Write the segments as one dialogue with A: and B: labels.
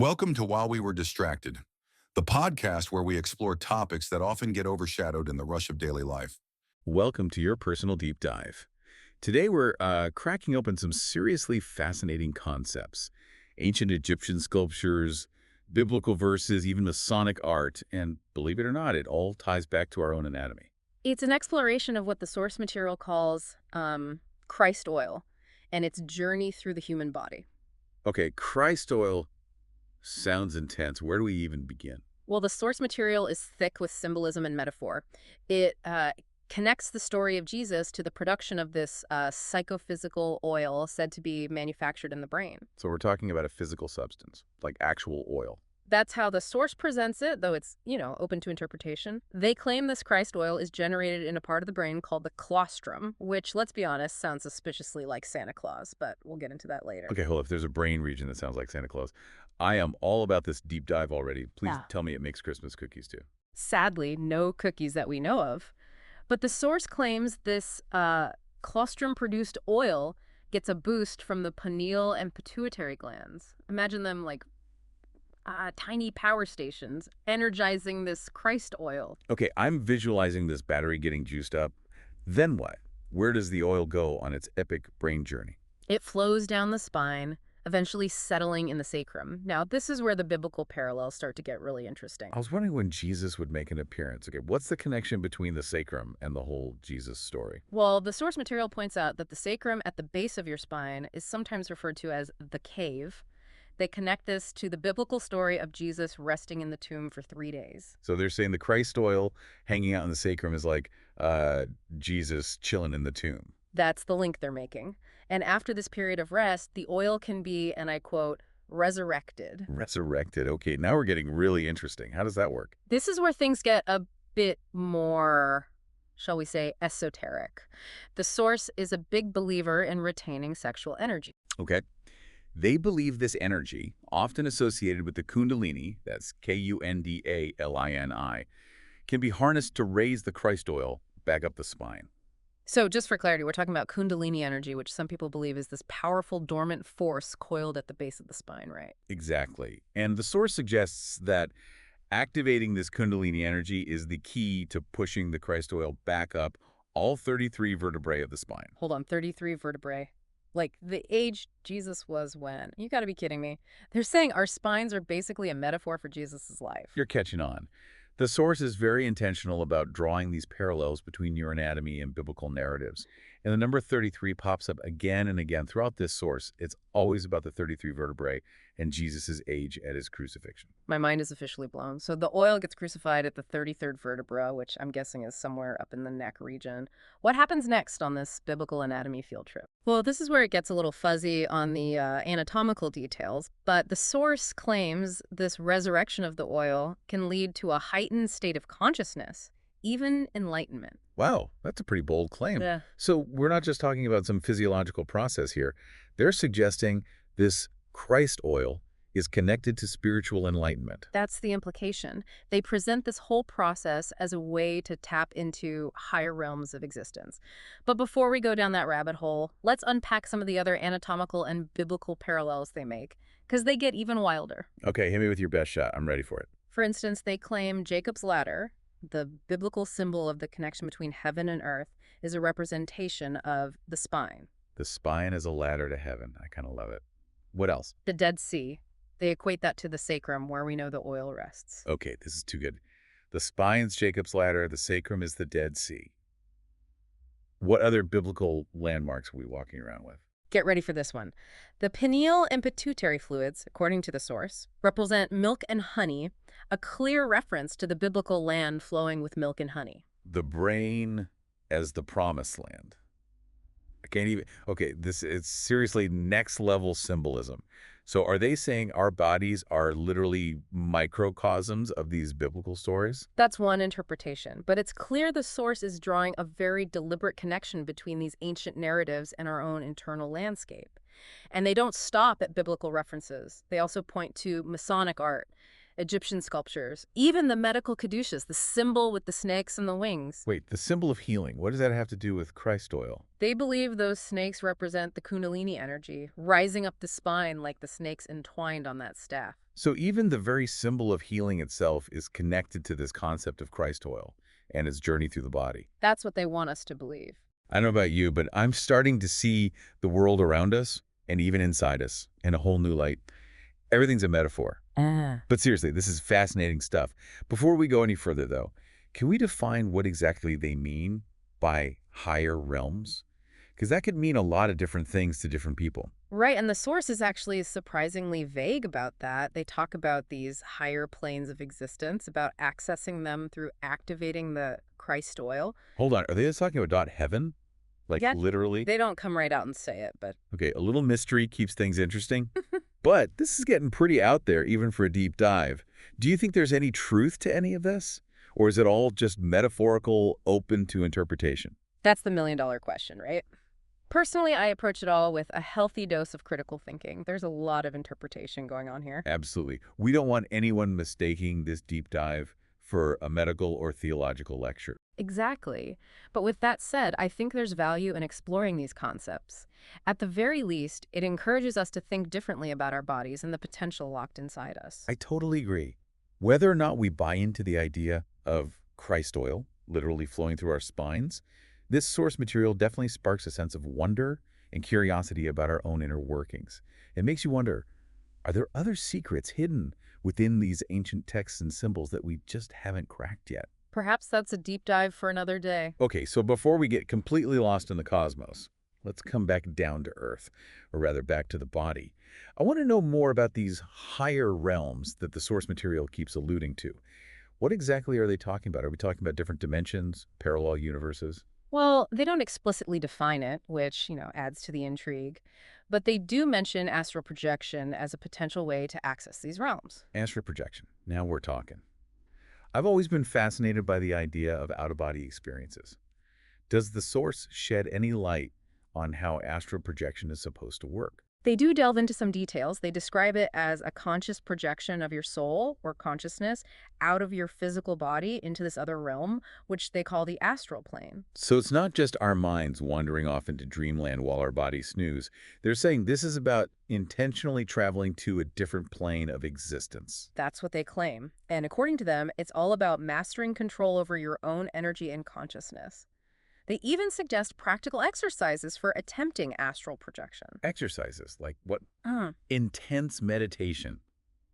A: Welcome to While We Were Distracted, the podcast where we explore topics that often get overshadowed in the rush of daily life.
B: Welcome to your personal deep dive. Today we're cracking open some seriously fascinating concepts. Ancient Egyptian sculptures, biblical verses, even Masonic art, and believe it or not, it all ties back to our own anatomy.
C: It's an exploration of what the source material calls Christ oil and its journey through the human body.
B: Okay, Christ oil sounds intense. Where do we even begin?
C: Well, the source material is thick with symbolism and metaphor. It connects the story of Jesus to the production of this psychophysical oil said to be manufactured in the brain.
B: So we're talking about a physical substance, like actual oil.
C: That's how the source presents it, though it's, open to interpretation. They claim this Christ oil is generated in a part of the brain called the colostrum, which, let's be honest, sounds suspiciously like Santa Claus, but we'll get into that later.
B: Okay, hold on. If there's a brain region that sounds like Santa Claus, I am all about this deep dive already. Please tell me it makes Christmas cookies too.
C: Sadly, no cookies that we know of. But the source claims this colostrum-produced oil gets a boost from the pineal and pituitary glands. Imagine them like tiny power stations energizing this Christ oil.
B: Okay, I'm visualizing this battery getting juiced up. Then what? Where does the oil go on its epic brain journey?
C: It flows down the spine, eventually settling in the sacrum. Now, this is where the biblical parallels start to get really interesting.
B: I was wondering when Jesus would make an appearance. Okay, what's the connection between the sacrum and the whole Jesus story?
C: Well, the source material points out that the sacrum at the base of your spine is sometimes referred to as the cave. They connect this to the biblical story of Jesus resting in the tomb for 3 days.
B: So they're saying the Christ oil hanging out in the sacrum is like Jesus chilling in the tomb.
C: That's the link they're making. And after this period of rest, the oil can be, and I quote, resurrected.
B: Resurrected. Okay, now we're getting really interesting. How does that work?
C: This is where things get a bit more, shall we say, esoteric. The source is a big believer in retaining sexual energy.
B: Okay. They believe this energy, often associated with the Kundalini, that's Kundalini, can be harnessed to raise the Christ oil back up the spine.
C: So just for clarity, we're talking about Kundalini energy, which some people believe is this powerful dormant force coiled at the base of the spine, right?
B: Exactly. And the source suggests that activating this Kundalini energy is the key to pushing the Christ oil back up all 33 vertebrae of the spine.
C: Hold on, 33 vertebrae. Like the age Jesus was when? You got to be kidding me. They're saying our spines are basically a metaphor for Jesus's life.
B: You're catching on. The source is very intentional about drawing these parallels between your anatomy and biblical narratives. And the number 33 pops up again and again throughout this source. It's always about the 33 vertebrae and Jesus' age at his crucifixion.
C: My mind is officially blown. So the oil gets crucified at the 33rd vertebra, which I'm guessing is somewhere up in the neck region. What happens next on this biblical anatomy field trip? Well, this is where it gets a little fuzzy on the anatomical details, but the source claims this resurrection of the oil can lead to a heightened state of consciousness, even enlightenment.
B: Wow, that's a pretty bold claim.
C: Yeah.
B: So we're not just talking about some physiological process here. They're suggesting this Christ oil is connected to spiritual enlightenment.
C: That's the implication. They present this whole process as a way to tap into higher realms of existence. But before we go down that rabbit hole, let's unpack some of the other anatomical and biblical parallels they make, because they get even wilder.
B: Okay, hit me with your best shot. I'm ready for it.
C: For instance, they claim Jacob's ladder, the biblical symbol of the connection between heaven and earth, is a representation of the spine.
B: The spine is a ladder to heaven. I kind of love it. What else?
C: The Dead Sea. They equate that to the sacrum, where we know the oil rests.
B: Okay, this is too good. The spine's Jacob's ladder, the sacrum is the Dead Sea. What other biblical landmarks are we walking around with?
C: Get ready for this one. The pineal and pituitary fluids, according to the source, represent milk and honey, a clear reference to the biblical land flowing with milk and honey.
B: The brain as the promised land. I can't even... Okay, this is seriously next level symbolism. So are they saying our bodies are literally microcosms of these biblical stories?
C: That's one interpretation, but it's clear the source is drawing a very deliberate connection between these ancient narratives and our own internal landscape. And they don't stop at biblical references. They also point to Masonic art, Egyptian sculptures, even the medical caduceus, the symbol with the snakes and the wings.
B: Wait, the symbol of healing, what does that have to do with Christ oil?
C: They believe those snakes represent the Kundalini energy, rising up the spine like the snakes entwined on that staff.
B: So even the very symbol of healing itself is connected to this concept of Christ oil and its journey through the body.
C: That's what they want us to believe.
B: I don't know about you, but I'm starting to see the world around us and even inside us in a whole new light. Everything's a metaphor. But seriously, this is fascinating stuff. Before we go any further, though, can we define what exactly they mean by higher realms? Because that could mean a lot of different things to different people.
C: Right, and the source is actually surprisingly vague about that. They talk about these higher planes of existence, about accessing them through activating the Christ oil.
B: Hold on, are they just talking about heaven? Like
C: Yeah,
B: literally?
C: they don't come right out and say it, but
B: Okay, a little mystery keeps things interesting. But this is getting pretty out there, even for a deep dive. Do you think there's any truth to any of this? Or is it all just metaphorical, open to interpretation?
C: that's the million-dollar question, right? Personally, I approach it all with a healthy dose of critical thinking. There's a lot of interpretation going on here.
B: Absolutely. We don't want anyone mistaking this deep dive for a medical or theological lecture.
C: Exactly. But with that said, I think there's value in exploring these concepts. At the very least, it encourages us to think differently about our bodies and the potential locked inside us.
B: I totally agree. Whether or not we buy into the idea of Christ oil literally flowing through our spines, this source material definitely sparks a sense of wonder and curiosity about our own inner workings. It makes you wonder, are there other secrets hidden within these ancient texts and symbols that we just haven't cracked yet?
C: Perhaps that's a deep dive for another day.
B: Okay, so before we get completely lost in the cosmos, let's come back down to Earth, or rather back to the body. I want to know more about these higher realms that the source material keeps alluding to. What exactly are they talking about? Are we talking about different dimensions, parallel universes?
C: Well, they don't explicitly define it, which, adds to the intrigue. But they do mention astral projection as a potential way to access these realms.
B: Astral projection. Now we're talking. I've always been fascinated by the idea of out-of-body experiences. Does the source shed any light on how astral projection is supposed to work?
C: They do delve into some details. They describe it as a conscious projection of your soul or consciousness out of your physical body into this other realm, which they call the astral plane.
B: So it's not just our minds wandering off into dreamland while our bodies snooze. They're saying this is about intentionally traveling to a different plane of existence.
C: That's what they claim. And according to them, it's all about mastering control over your own energy and consciousness. They even suggest practical exercises for attempting astral projection.
B: Exercises like what? Intense meditation,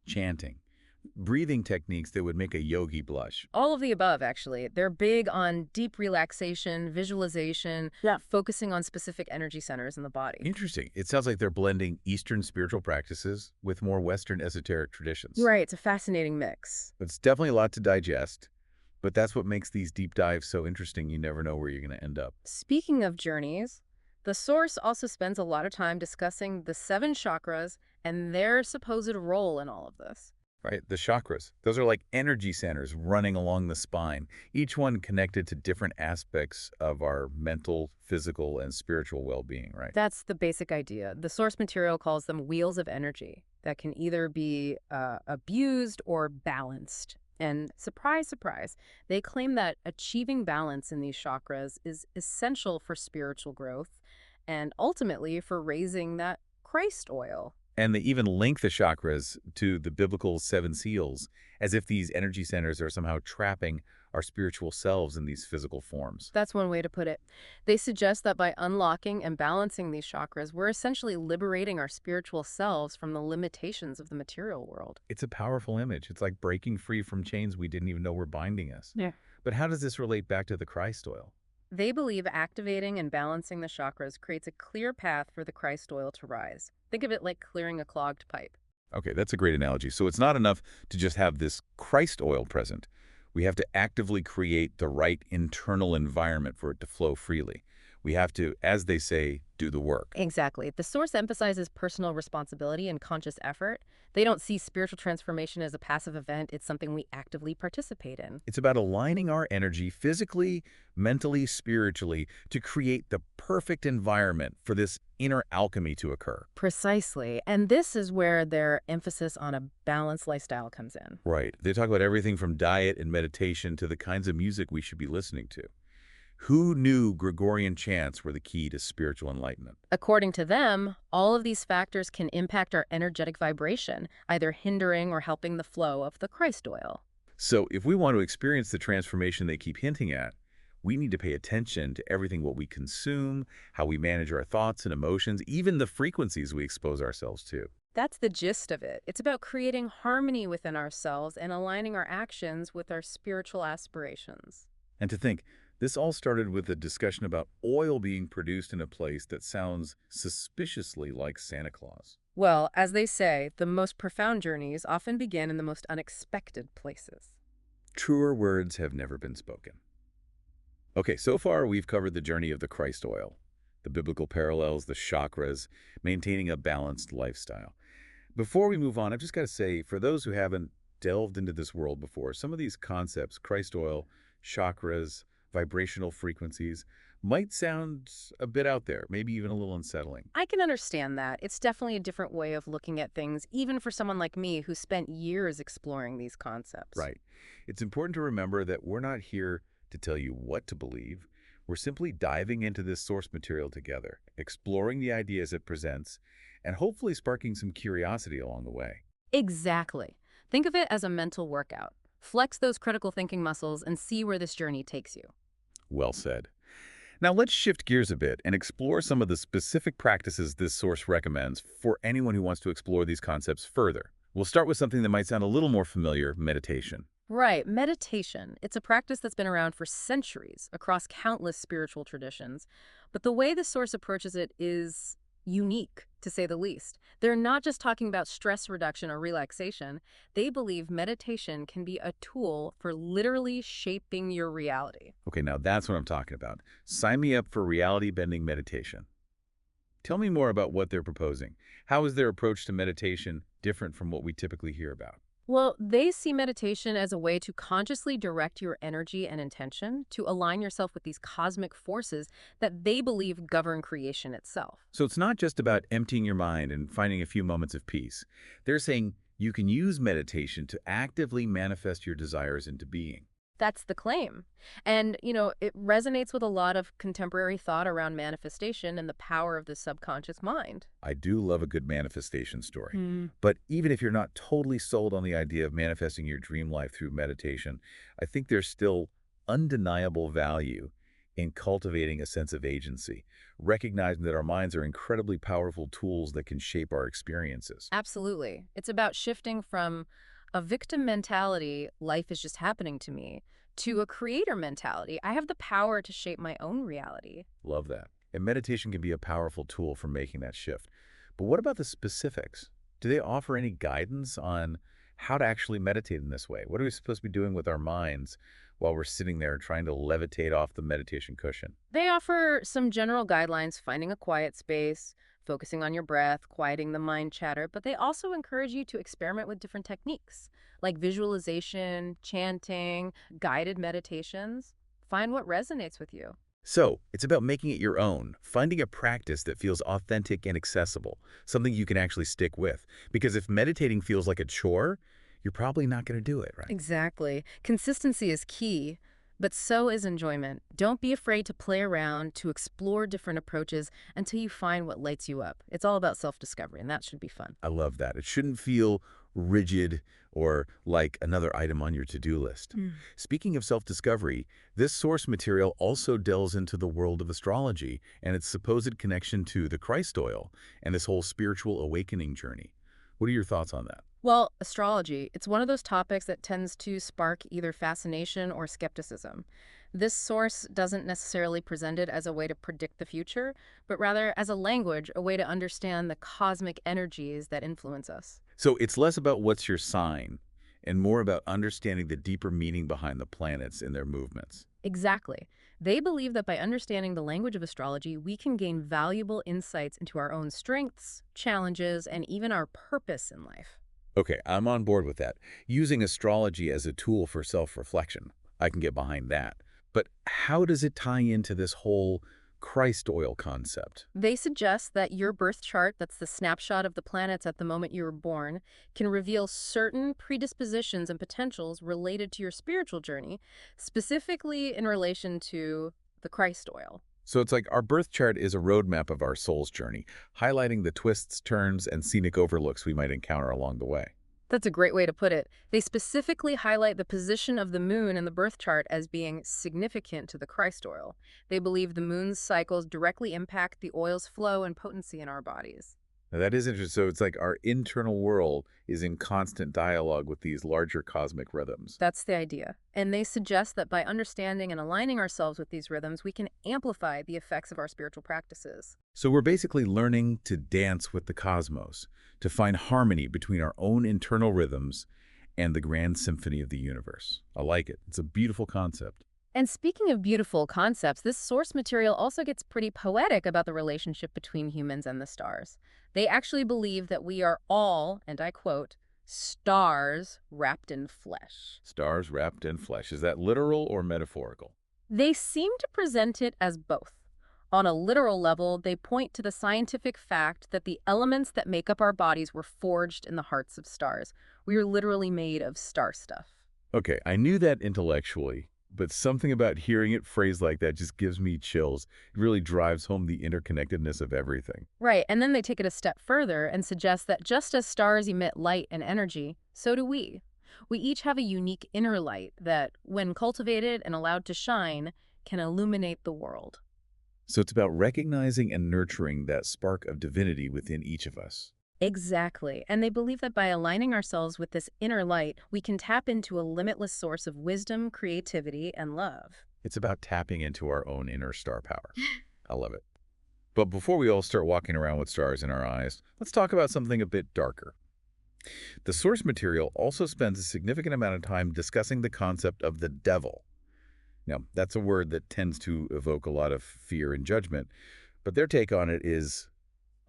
B: chanting, breathing techniques that would make a yogi blush.
C: All of the above, actually. They're big on deep relaxation, visualization, focusing on specific energy centers in the body.
B: Interesting. It sounds like they're blending Eastern spiritual practices with more Western esoteric traditions.
C: Right, it's a fascinating mix.
B: It's definitely a lot to digest, but that's what makes these deep dives so interesting. You never know where you're going to end up.
C: Speaking of journeys, the source also spends a lot of time discussing the 7 chakras and their supposed role in all of this.
B: Right, the chakras. Those are like energy centers running along the spine, each one connected to different aspects of our mental, physical, and spiritual well-being, right?
C: That's the basic idea. The source material calls them wheels of energy that can either be abused or balanced. And surprise, surprise, they claim that achieving balance in these chakras is essential for spiritual growth and ultimately for raising that Christ oil.
B: And they even link the chakras to the biblical 7 seals, as if these energy centers are somehow trapping our spiritual selves in these physical forms.
C: That's one way to put it. They suggest that by unlocking and balancing these chakras, we're essentially liberating our spiritual selves from the limitations of the material world.
B: It's a powerful image. It's like breaking free from chains we didn't even know were binding us.
C: Yeah.
B: But how does this relate back to the Christ oil?
C: They believe activating and balancing the chakras creates a clear path for the Christ oil to rise. Think of it like clearing a clogged pipe.
B: Okay, that's a great analogy. So it's not enough to just have this Christ oil present. We have to actively create the right internal environment for it to flow freely. We have to, as they say, do the work.
C: Exactly. The source emphasizes personal responsibility and conscious effort. They don't see spiritual transformation as a passive event. It's something we actively participate in.
B: It's about aligning our energy physically, mentally, spiritually to create the perfect environment for this inner alchemy to occur.
C: Precisely. And this is where their emphasis on a balanced lifestyle comes in.
B: Right. They talk about everything from diet and meditation to the kinds of music we should be listening to. Who knew Gregorian chants were the key to spiritual enlightenment?
C: According to them, all of these factors can impact our energetic vibration, either hindering or helping the flow of the Christ oil.
B: So if we want to experience the transformation they keep hinting at, we need to pay attention to everything what we consume, how we manage our thoughts and emotions, even the frequencies we expose ourselves to.
C: That's the gist of it. It's about creating harmony within ourselves and aligning our actions with our spiritual aspirations.
B: And to think, this all started with a discussion about oil being produced in a place that sounds suspiciously like Santa Claus.
C: Well, as they say, the most profound journeys often begin in the most unexpected places.
B: Truer words have never been spoken. Okay, so far we've covered the journey of the Christ oil, the biblical parallels, the chakras, maintaining a balanced lifestyle. Before we move on, I've just got to say, for those who haven't delved into this world before, some of these concepts, Christ oil, chakras, vibrational frequencies, might sound a bit out there, maybe even a little unsettling.
C: I can understand that. It's definitely a different way of looking at things, even for someone like me who spent years exploring these concepts.
B: Right. It's important to remember that we're not here to tell you what to believe. We're simply diving into this source material together, exploring the ideas it presents, and hopefully sparking some curiosity along the way.
C: Exactly. Think of it as a mental workout. Flex those critical thinking muscles and see where this journey takes you.
B: Well said. Now let's shift gears a bit and explore some of the specific practices this source recommends for anyone who wants to explore these concepts further. We'll start with something that might sound a little more familiar, meditation.
C: Right, meditation. It's a practice that's been around for centuries across countless spiritual traditions. But the way the source approaches it is unique, to say the least. They're not just talking about stress reduction or relaxation. They believe meditation can be a tool for literally shaping your reality.
B: Okay, now that's what I'm talking about. Sign me up for reality-bending meditation. Tell me more about what they're proposing. How is their approach to meditation different from what we typically hear about?
C: Well, they see meditation as a way to consciously direct your energy and intention to align yourself with these cosmic forces that they believe govern creation itself.
B: So it's not just about emptying your mind and finding a few moments of peace. They're saying you can use meditation to actively manifest your desires into being.
C: That's the claim. And, it resonates with a lot of contemporary thought around manifestation and the power of the subconscious mind.
B: I do love a good manifestation story.
C: Hmm.
B: But even if you're not totally sold on the idea of manifesting your dream life through meditation, I think there's still undeniable value in cultivating a sense of agency, recognizing that our minds are incredibly powerful tools that can shape our experiences.
C: Absolutely. It's about shifting from a victim mentality, life is just happening to me, to a creator mentality. I have the power to shape my own reality.
B: Love that. And meditation can be a powerful tool for making that shift. But what about the specifics? Do they offer any guidance on how to actually meditate in this way? What are we supposed to be doing with our minds while we're sitting there trying to levitate off the meditation cushion?
C: They offer some general guidelines, finding a quiet space, focusing on your breath, quieting the mind chatter, but they also encourage you to experiment with different techniques like visualization, chanting, guided meditations. Find what resonates with you.
B: So it's about making it your own, finding a practice that feels authentic and accessible, something you can actually stick with. Because if meditating feels like a chore, you're probably not going to do it, right?
C: Exactly. Consistency is key, but so is enjoyment. Don't be afraid to play around, to explore different approaches until you find what lights you up. It's all about self-discovery, and that should be fun.
B: I love that. It shouldn't feel rigid or like another item on your to-do list. Speaking of self-discovery, this source material also delves into the world of astrology and its supposed connection to the Christ oil and this whole spiritual awakening journey. What are your thoughts on that?
C: Well, astrology, it's one of those topics that tends to spark either fascination or skepticism. This source doesn't necessarily present it as a way to predict the future, but rather as a language, a way to understand the cosmic energies that influence us.
B: So it's less about what's your sign and more about understanding the deeper meaning behind the planets and their movements.
C: Exactly. They believe that by understanding the language of astrology, we can gain valuable insights into our own strengths, challenges, and even our purpose in life.
B: Okay, I'm on board with that. Using astrology as a tool for self-reflection. I can get behind that. But how does it tie into this whole Christ oil concept?
C: They suggest that your birth chart, that's the snapshot of the planets at the moment you were born, can reveal certain predispositions and potentials related to your spiritual journey, specifically in relation to the Christ oil.
B: So it's like our birth chart is a roadmap of our soul's journey, highlighting the twists, turns, and scenic overlooks we might encounter along the way.
C: That's a great way to put it. They specifically highlight the position of the moon in the birth chart as being significant to the Christ oil. They believe the moon's cycles directly impact the oil's flow and potency in our bodies.
B: Now that is interesting. So it's like our internal world is in constant dialogue with these larger cosmic rhythms.
C: That's the idea. And they suggest that by understanding and aligning ourselves with these rhythms, we can amplify the effects of our spiritual practices.
B: So we're basically learning to dance with the cosmos, to find harmony between our own internal rhythms and the grand symphony of the universe. I like it. It's a beautiful concept.
C: And speaking of beautiful concepts, this source material also gets pretty poetic about the relationship between humans and the stars. They actually believe that we are all, and I quote, stars wrapped in flesh.
B: Stars wrapped in flesh. Is that literal or metaphorical?
C: They seem to present it as both. On a literal level, they point to the scientific fact that the elements that make up our bodies were forged in the hearts of stars. We are literally made of star stuff.
B: Okay, I knew that intellectually, but something about hearing it phrased like that just gives me chills. It really drives home the interconnectedness of everything.
C: Right, and then they take it a step further and suggest that just as stars emit light and energy, so do we. We each have a unique inner light that, when cultivated and allowed to shine, can illuminate the world.
B: So it's about recognizing and nurturing that spark of divinity within each of us.
C: Exactly. And they believe that by aligning ourselves with this inner light, we can tap into a limitless source of wisdom, creativity, and love.
B: It's about tapping into our own inner star power. I love it. But before we all start walking around with stars in our eyes, let's talk about something a bit darker. The source material also spends a significant amount of time discussing the concept of the devil. Now, that's a word that tends to evoke a lot of fear and judgment, but their take on it is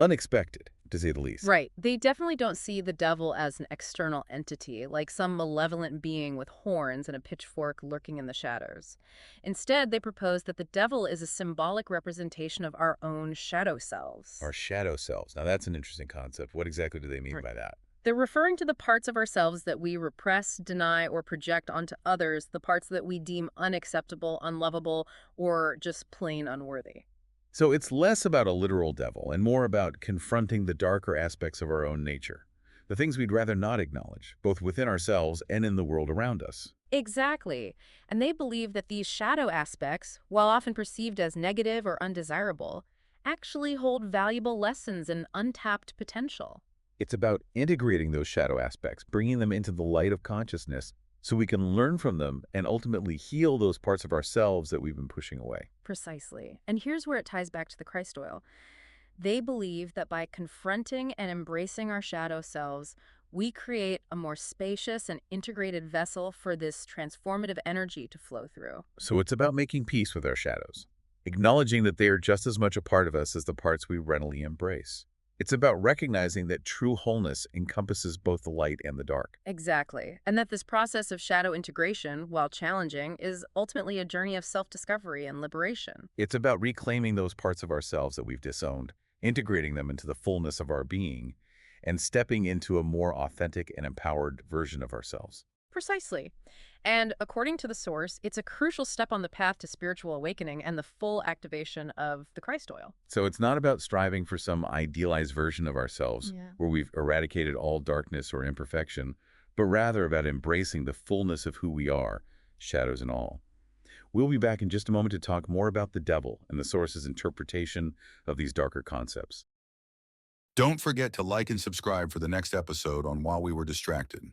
B: unexpected, to say the least.
C: Right. They definitely don't see the devil as an external entity, like some malevolent being with horns and a pitchfork lurking in the shadows. Instead, they propose that the devil is a symbolic representation of our own shadow selves.
B: Our shadow selves. Now, that's an interesting concept. What exactly do they mean by that?
C: They're referring to the parts of ourselves that we repress, deny, or project onto others, the parts that we deem unacceptable, unlovable, or just plain unworthy.
B: So it's less about a literal devil and more about confronting the darker aspects of our own nature, the things we'd rather not acknowledge, both within ourselves and in the world around us.
C: Exactly. And they believe that these shadow aspects, while often perceived as negative or undesirable, actually hold valuable lessons and untapped potential.
B: It's about integrating those shadow aspects, bringing them into the light of consciousness so we can learn from them and ultimately heal those parts of ourselves that we've been pushing away.
C: Precisely. And here's where it ties back to the Christ oil. They believe that by confronting and embracing our shadow selves, we create a more spacious and integrated vessel for this transformative energy to flow through.
B: So it's about making peace with our shadows, acknowledging that they are just as much a part of us as the parts we readily embrace. It's about recognizing that true wholeness encompasses both the light and the dark.
C: Exactly. And that this process of shadow integration, while challenging, is ultimately a journey of self-discovery and liberation.
B: It's about reclaiming those parts of ourselves that we've disowned, integrating them into the fullness of our being, and stepping into a more authentic and empowered version of ourselves.
C: Precisely. And according to the source, it's a crucial step on the path to spiritual awakening and the full activation of the Christ oil.
B: So it's not about striving for some idealized version of ourselves where we've eradicated all darkness or imperfection, but rather about embracing the fullness of who we are, shadows and all. We'll be back in just a moment to talk more about the devil and the source's interpretation of these darker concepts.
A: Don't forget to like and subscribe for the next episode on While We Were Distracted.